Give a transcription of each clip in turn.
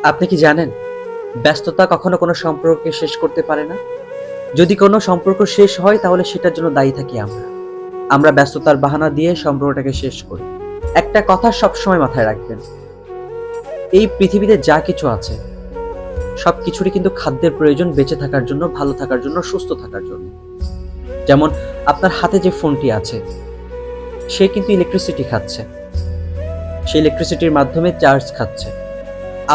আপনি কি জানেন ব্যস্ততা কখনো কোনো সম্পর্ককে শেষ করতে পারে না? যদি কোনো সম্পর্ক শেষ হয় তাহলে সেটার জন্য দায়ী থাকি আমরা ব্যস্ততার বাহানা দিয়ে সম্পর্কটাকে শেষ করি। একটা কথা সবসময় মাথায় রাখবেন, এই পৃথিবীতে যা কিছু আছে সবকিছুরই কিন্তু খাদ্যের প্রয়োজন বেঁচে থাকার জন্য, ভালো থাকার জন্য, সুস্থ থাকার জন্য। যেমন আপনার হাতে যে ফোনটি আছে সে কিন্তু ইলেকট্রিসিটি খাচ্ছে, সেই ইলেকট্রিসিটির মাধ্যমে চার্জ খাচ্ছে।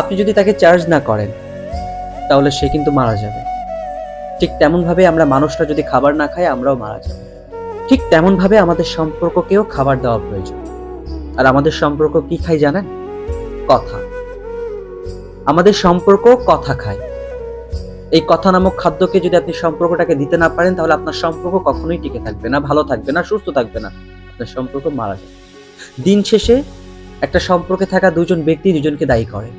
আপনি যদি তাকে চার্জ না করেন তাহলে সে কিন্তু মারা যাবে। ঠিক তেমনভাবে আমরা মানুষরা যদি খাবার না খাই আমরাও মারা যাব। ঠিক তেমনভাবে আমাদের সম্পর্ককেও খাবার দেওয়া প্রয়োজন। আর আমাদের সম্পর্ক কি খাই জানেন? কথা। আমাদের সম্পর্ক কথা খায়। এই কথা নামক খাদ্যকে যদি আপনি সম্পর্কটাকে দিতে না পারেন তাহলে আপনার সম্পর্ক কখনোই টিকে থাকবে না, ভালো থাকবে না, সুস্থ থাকবে না। আপনার সম্পর্ক মারা যাবে। দিন শেষে একটা সম্পর্কে থাকা দুজন ব্যক্তি দুজনকে দায়ী করে।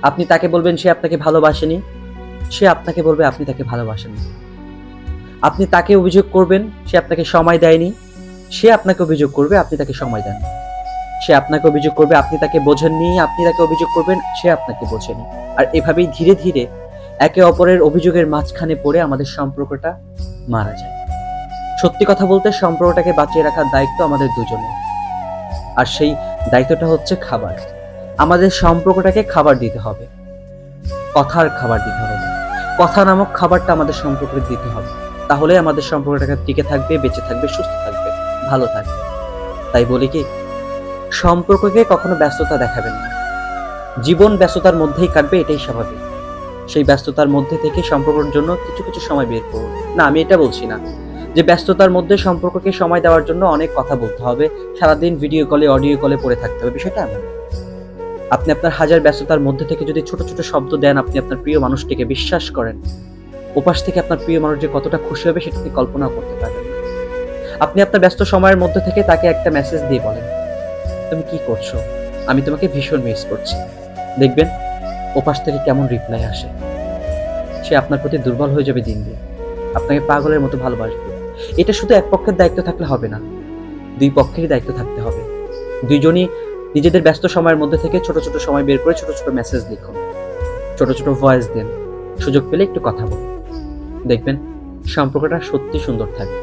আপনি তাকে বলবেন সে আপনাকে ভালোবাসেনি, সে আপনাকে বলবে আপনি তাকে ভালোবাসেননি। আপনি তাকে অভিযোগ করবেন সে আপনাকে সময় দেয়নি, সে আপনাকে অভিযোগ করবে আপনি তাকে সময় দেন। সে আপনাকে অভিযোগ করবে আপনি তাকে বোঝেননি, আপনি তাকে অভিযোগ করবেন সে আপনাকে বোঝেনি। আর এভাবেই ধীরে ধীরে একে অপরের অভিযোগের মাঝখানে পড়ে আমাদের সম্পর্কটা মারা যায়। সত্যি কথা বলতে সম্পর্কটাকে বাঁচিয়ে রাখার দায়িত্ব আমাদের দুজনের। আর সেই দায়িত্বটা হচ্ছে খাবার। আমাদের সম্পর্কটাকে খাবার দিতে হবে, কথার খাবার দিতে হবে। কথা নামক খাবারটা আমাদের সম্পর্কে দিতে হবে, তাহলে আমাদের সম্পর্কটাকে টিকে থাকবে, বেঁচে থাকবে, সুস্থ থাকবে, ভালো থাকবে। তাই বলি কি, সম্পর্ককে কখনো ব্যস্ততা দেখাবেন না। জীবন ব্যস্ততার মধ্যেই কাটবে, এটাই স্বাভাবিক। সেই ব্যস্ততার মধ্যে থেকে সম্পর্কের জন্য কিছু কিছু সময় বের করুন। না, আমি এটা বলছি না যে ব্যস্ততার মধ্যে সম্পর্ককে সময় দেওয়ার জন্য অনেক কথা বলতে হবে, সারাদিন ভিডিও কলে, অডিও কলে পড়ে থাকতে হবে, বিষয়টা এমন। আপনি আপনার হাজার ব্যস্ততার মধ্যে থেকে যদি ছোট ছোট শব্দ দেন, আপনি আপনার প্রিয় মানুষটিকে, বিশ্বাস করেন ওপাশ থেকে আপনার প্রিয় মানুষ যে কতটা খুশি হবে সেটা আপনি কল্পনাও করতে পারবেন না। আপনি আপনার ব্যস্ত সময়ের মধ্যে থেকে তাকে একটা মেসেজ দিয়ে বলেন, তুমি কি করছো, আমি তোমাকে ভীষণ মিস করছি। দেখবেন ওপাশ থেকে কেমন রিপ্লাই আসে। সে আপনার প্রতি দুর্বল হয়ে যাবে দিন দিন, আপনাকে পাগলের মতো ভালোবাসবে। এটা শুধু এক পক্ষের দায়িত্ব থাকলে হবে না, দুই পক্ষেরই দায়িত্ব থাকতে হবে। দুইজনই নিজেদের ব্যস্ত সময়ের মধ্যে থেকে ছোট ছোট সময় বের করে ছোট ছোট মেসেজ লিখুন, ছোট ছোট ভয়েস দেন, সুযোগ পেলে একটু কথা বলুন। দেখবেন সম্পর্কটা সত্যি সুন্দর থাকবে।